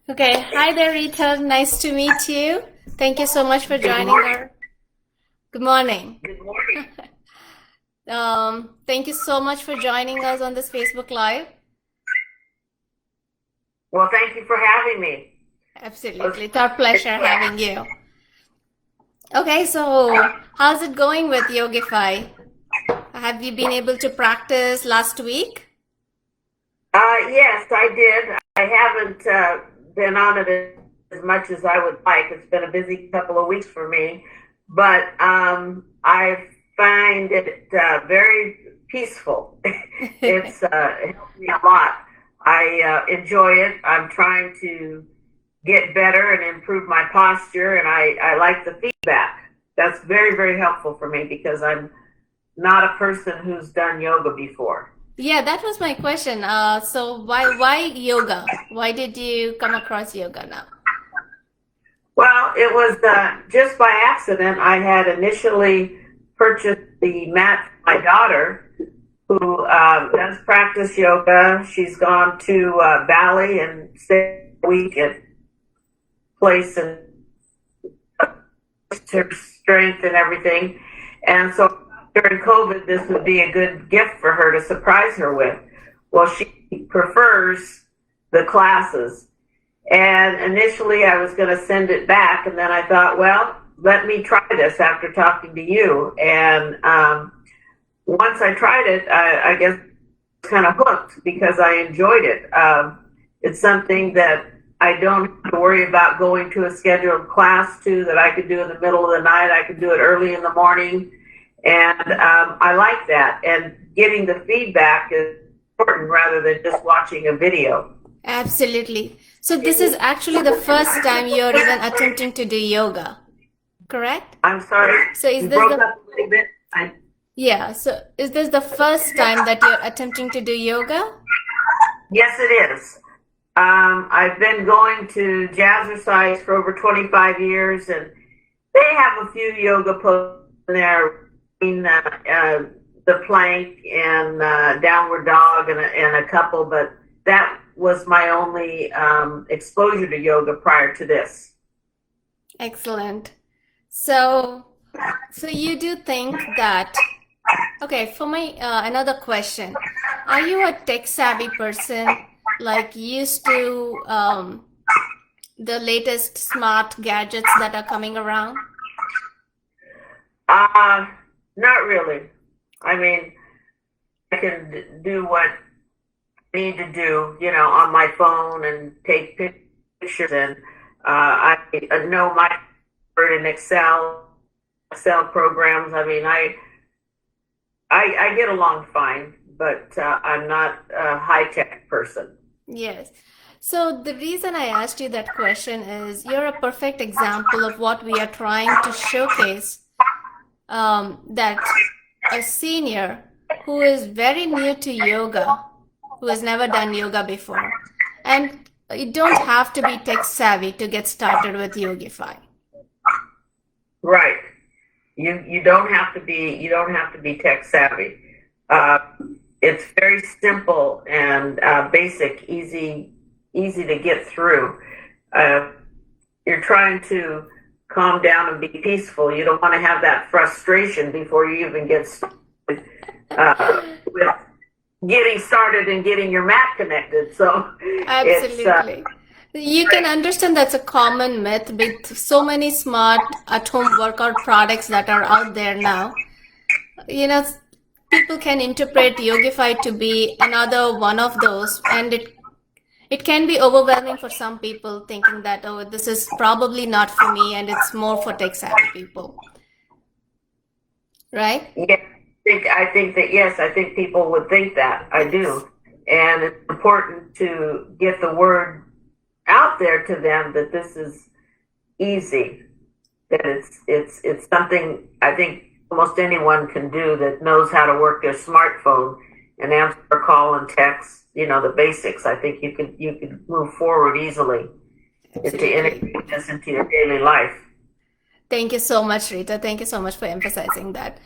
Okay, hi there, Rita. Nice to meet you. Thank you so much for Good joining morning. our. Good morning. Good morning. Thank you so much for joining us on this Facebook Live. Well, thank you for having me. I was Absolutely, it's our pleasure having you. Okay, so how's it going with YogiFi? Have you been able to practice last week? Yes, I did. I haven't been on it as much as I would like. It's been a busy couple of weeks for me, but I find it very peaceful. It's helped me a lot. I enjoy it. I'm trying to get better and improve my posture, and I like the feedback. That's very, very helpful for me because I'm not a person who's done yoga before. Yeah, that was my question. So why yoga? Why did you come across yoga now? Well, it was just by accident. I had initially purchased the mat for my daughter, who does practice yoga. She's gone to Bali and stayed a week at place and her strength and everything. And so during COVID, this would be a good gift for her to surprise her with. Well, she prefers the classes. And initially, I was going to send it back, and then I thought, well, let me try this after talking to you. And once I tried it, I guess I was kind of hooked because I enjoyed it. It's something that I don't have to worry about going to a scheduled class to, that I could do in the middle of the night. I could do it early in the morning. And I like that. And getting the feedback is important rather than just watching a video. Absolutely. So this is actually the first time you're even attempting to do yoga, correct? I'm sorry, So is you this broke the, up a little bit. yeah, so is this the first time that you're attempting to do yoga? Yes, it is. I've been going to Jazzercise for over 25 years, and they have a few yoga poses in there, in the plank and downward dog and a couple, but that was my only exposure to yoga prior to this. Excellent. So, so you do think that, okay, for my another question, are you a tech savvy person, like used to the latest smart gadgets that are coming around? Uh, Not really. I mean, I can do what I need to do, on my phone and take pictures, and I know my word in Excel programs. I mean, I get along fine, but I'm not a high tech person. Yes. So the reason I asked you that question is you're a perfect example of what we are trying to showcase, that a senior who is very new to yoga, who has never done yoga before, and you don't have to be tech savvy to get started with YogiFi. Right. You don't have to be tech savvy. Uh, it's very simple and basic, easy to get through. Uh, you're trying to calm down and be peaceful. You don't want to have that frustration before you even get started with getting started and getting your mat connected. So it's Absolutely. You can understand that's a common myth with so many smart at-home workout products that are out there now. You know, people can interpret YogiFi to be another one of those, and it can be overwhelming for some people, thinking that, oh, this is probably not for me and it's more for tech savvy people, right? yeah, I think that yes, I think people would think that. I Yes, do, and it's important to get the word out there to them that this is easy. That it's something I think almost anyone can do that knows how to work their smartphone and answer a call and text. The basics. I think you could move forward easily to absolutely. integrate this into your daily life. Thank you so much, Rita. Thank you so much for emphasizing that.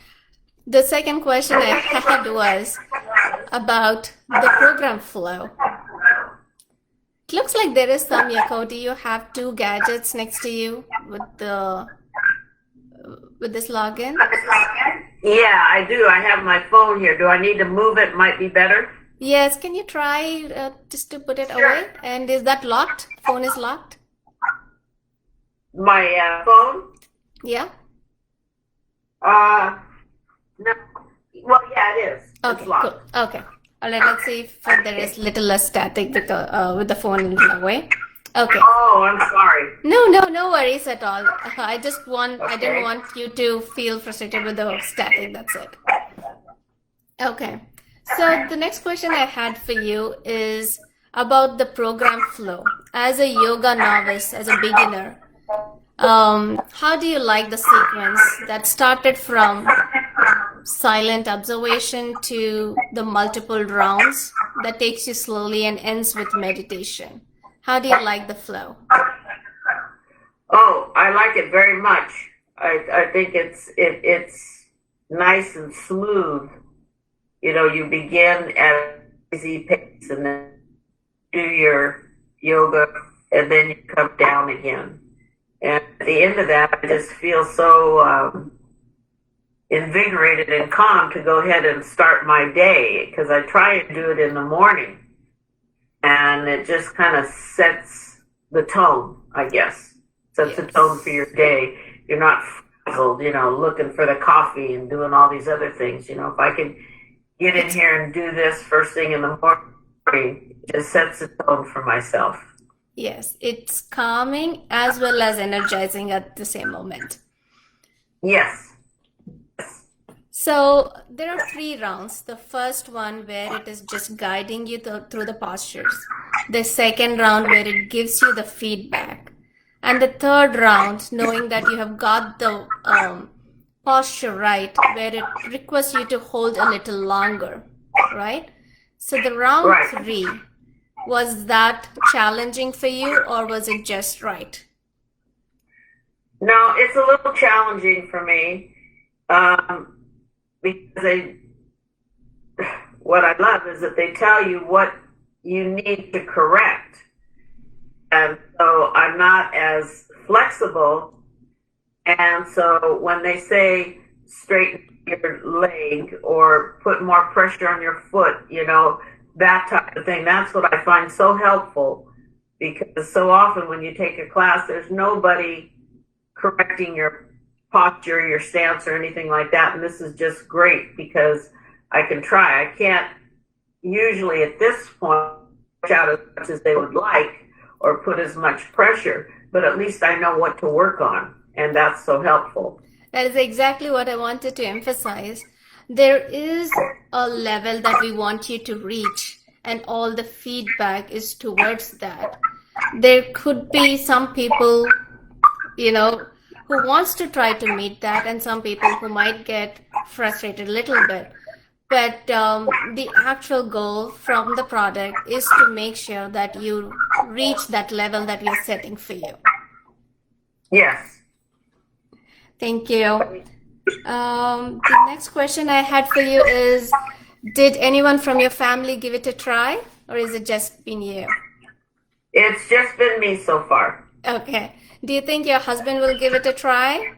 The second question I had was about the program flow. It looks like there is some echo. Do you have two gadgets next to you with this login? Yeah, I do. I have my phone here. Do I need to move it? Might be better. Yes, can you try just to put it Sure. away? And is that locked? Phone is locked? My phone? Yeah? No. Well, yeah, it is. Okay, It's locked. cool. Okay. All right, let's see if there is little less static because, with the phone in the way. Okay. Oh, I'm sorry. No worries at all. I didn't Okay. want you to feel frustrated with the static. That's it. Okay. So the next question I had for you is about the program flow. As a yoga novice, as a beginner, how do you like the sequence that started from silent observation to the multiple rounds that takes you slowly and ends with meditation? How do you like the flow? Oh, I like it very much. I think it's nice and smooth. You know, you begin at an easy pace and then do your yoga and then you come down again. And at the end of that, I just feel so invigorated and calm to go ahead and start my day because I try and do it in the morning. And it just kind of sets the tone, I guess. Sets the tone for your day. You're not frazzled, you know, looking for the coffee and doing all these other things. You know, if I can get in here and do this first thing in the morning, it just sets the tone for myself. Yes, it's calming as well as energizing at the same moment. Yes. So there are 3 rounds. The first one where it is just guiding you through the postures. The second round where it gives you the feedback. And the third round, knowing that you have got the posture right, where it requests you to hold a little longer, right? So the round Right. 3, was that challenging for you or was it just right? No, it's a little challenging for me because what I love is that they tell you what you need to correct. And so I'm not as flexible. And so when they say straighten your leg or put more pressure on your foot, you know, that type of thing, that's what I find so helpful because so often when you take a class, there's nobody correcting your posture, your stance, or anything like that. And this is just great because I can try. I can't usually at this point push out as much as they would like or put as much pressure, but at least I know what to work on. And that's so helpful. That is exactly what I wanted to emphasize. There is a level that we want you to reach, and all the feedback is towards that. There could be some people, you know, who wants to try to meet that, and some people who might get frustrated a little bit. But the actual goal from the product is to make sure that you reach that level that we are setting for you. Yes. Thank you. The next question I had for you is, did anyone from your family give it a try, or is it just been you? It's just been me so far. Okay. Do you think your husband will give it a try?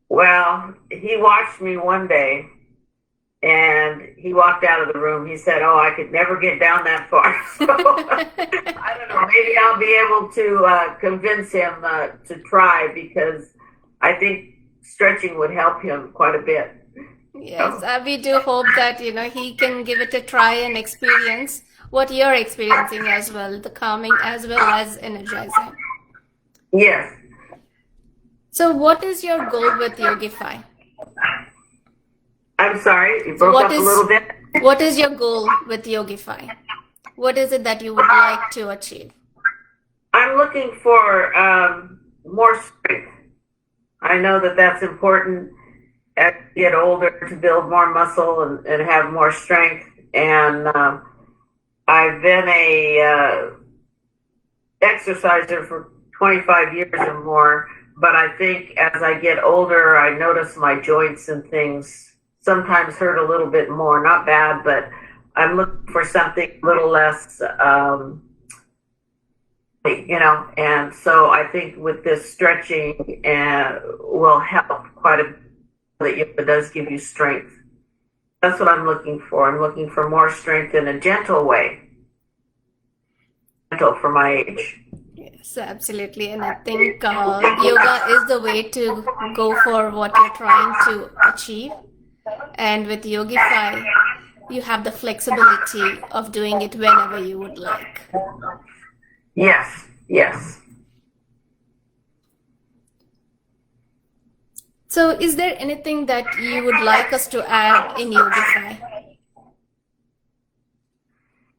Well, he watched me one day and he walked out of the room. He said, "Oh, I could never get down that far." So I don't know. Maybe I'll be able to convince him to try because I think stretching would help him quite a bit. Yes, we do hope that, you know, he can give it a try and experience what you're experiencing as well, the calming as well as energizing. Yes. So what is your goal with YogiFi? I'm sorry, you broke up a little bit. What is your goal with YogiFi? What is it that you would like to achieve? I'm looking for more strength. I know that that's important as you get older to build more muscle and have more strength. And I've been a exerciser for 25 years or more, but I think as I get older, I notice my joints and things sometimes hurt a little bit more. Not bad, but I'm looking for something a little less, and so I think with this stretching will help quite a bit. That yoga does give you strength. That's what I'm looking for. I'm looking for more strength in a gentle way, gentle for my age. Yes, absolutely. And I think yoga is the way to go for what you're trying to achieve. And with YogiFi, you have the flexibility of doing it whenever you would like. Yes, yes. So, is there anything that you would like us to add in YogiFi?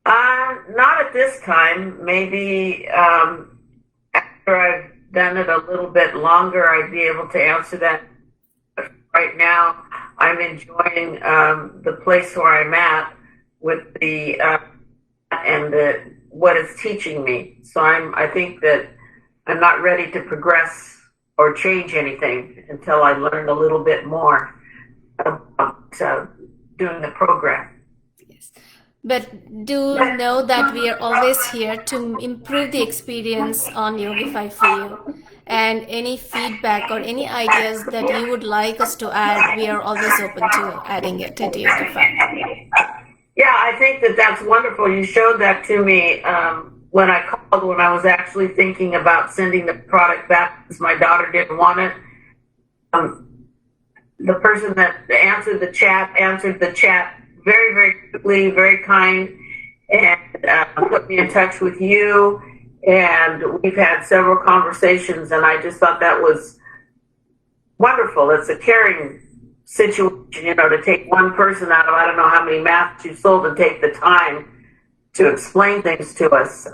Not at this time. Maybe after I've done it a little bit longer, I'd be able to answer that. Right now, I'm enjoying the place where I'm at with the and what it's teaching me. So I think that I'm not ready to progress or change anything until I learn a little bit more about doing the program. Yes. But do know that we are always here to improve the experience on YogiFi for you. And any feedback or any ideas that you would like us to add, we are always open to adding it into YogiFi. Yeah, I think that that's wonderful. You showed that to me when I called, when I was actually thinking about sending the product back because my daughter didn't want it. The person that answered the chat very, very quickly, very kind, and put me in touch with you. And we've had several conversations, and I just thought that was wonderful. It's a caring situation, to take one person out of I don't know how many masks you sold and take the time to explain things to us.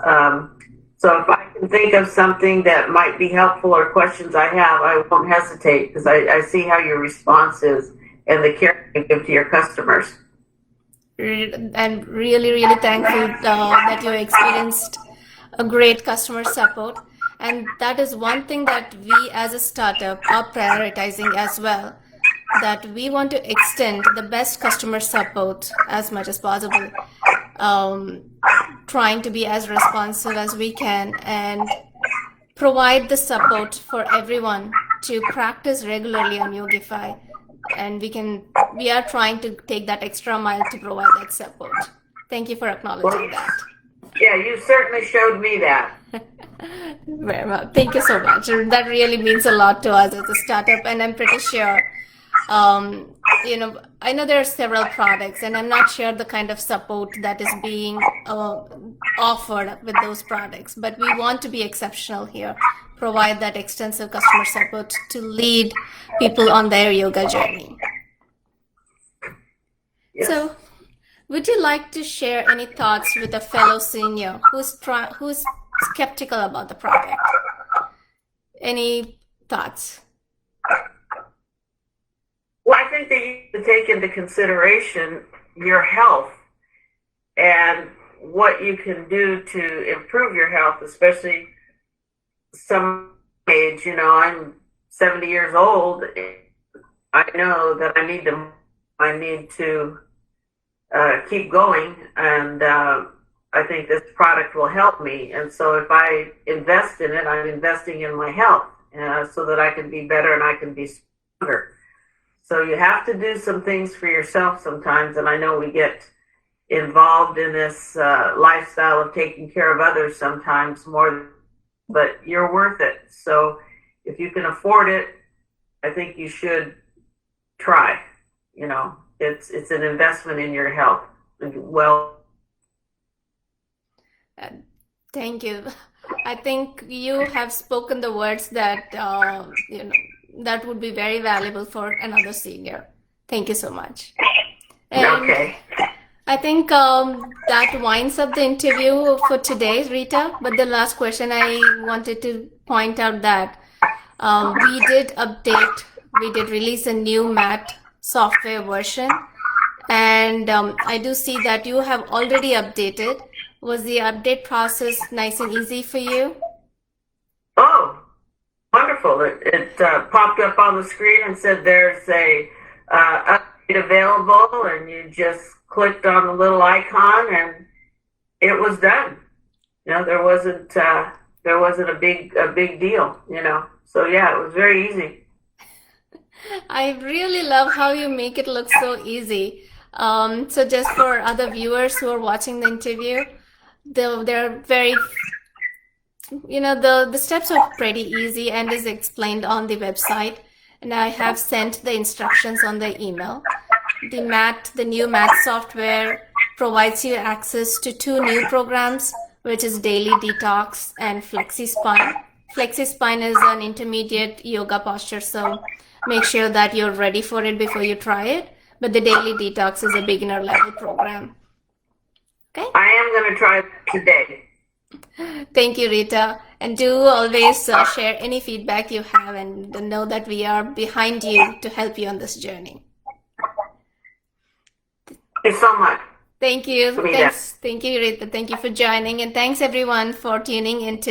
So if I can think of something that might be helpful or questions I have, I won't hesitate because I see how your response is and the care you give to your customers. And really, really thankful that you experienced a great customer support. And that is one thing that we as a startup are prioritizing as well, that we want to extend the best customer support as much as possible, trying to be as responsive as we can and provide the support for everyone to practice regularly on YogiFi. And we are trying to take that extra mile to provide that support. Thank you for acknowledging that. Yeah, you certainly showed me that. Very well. Thank you so much. That really means a lot to us as a startup, and I'm pretty sure, I know there are several products, and I'm not sure the kind of support that is being offered with those products, but we want to be exceptional here, provide that extensive customer support to lead people on their yoga journey. Yes. So, would you like to share any thoughts with a fellow senior who's skeptical about the product? Any thoughts? Well, I think that you need to take into consideration your health and what you can do to improve your health, especially some age. I'm 70 years old. I know that I need to keep going, and I think this product will help me. And so if I invest in it, I'm investing in my health so that I can be better and I can be stronger. So you have to do some things for yourself sometimes, and I know we get involved in this lifestyle of taking care of others sometimes more, but you're worth it. So if you can afford it, I think you should try. It's an investment in your health. Well, thank you. I think you have spoken the words that that would be very valuable for another senior. Thank you so much. And okay. I think that winds up the interview for today, Rita. But the last question I wanted to point out that we did release a new mat software version, and I do see that you have already updated. Was the update process nice and easy for you? Oh, wonderful. It popped up on the screen and said there's a update available, and you just clicked on the little icon, and it was done. There wasn't a big deal. So yeah, it was very easy. I really love how you make it look so easy. So just for other viewers who are watching the interview, they're very, the steps are pretty easy and is explained on the website. And I have sent the instructions on the email. The new math software provides you access to 2 new programs, which is Daily Detox and FlexiSpine. FlexiSpine is an intermediate yoga posture, so make sure that you're ready for it before you try it. But the Daily Detox is a beginner level program. Okay? I am going to try it today. Thank you, Rita. And do always share any feedback you have, and know that we are behind you to help you on this journey. Thank you so much. Thank you. Rita. Thanks. Thank you, Rita. Thank you for joining. And thanks everyone for tuning in today.